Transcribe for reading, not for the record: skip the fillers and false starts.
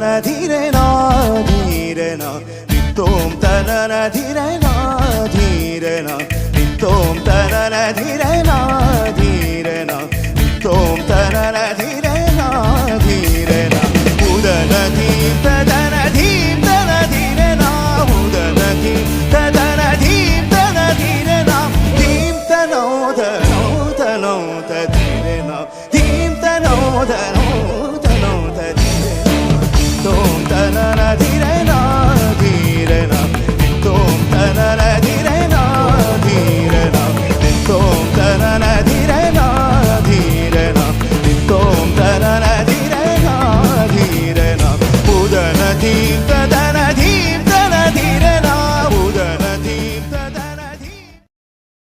തനന ധീരന ധീരന ദിത്തോം തനന ധീരന ധീരന ദിത്തോം തനന ധീരന ധീരന ദിത്തോം തനന ധീരന ധീരന ഉദന ധീം തദന ധീം തന ധീരന ഉദന ധീം തദന ധീം തന ധീരന ധീം തനോദ നോദ നോദ ധീരന ധീം തനോദ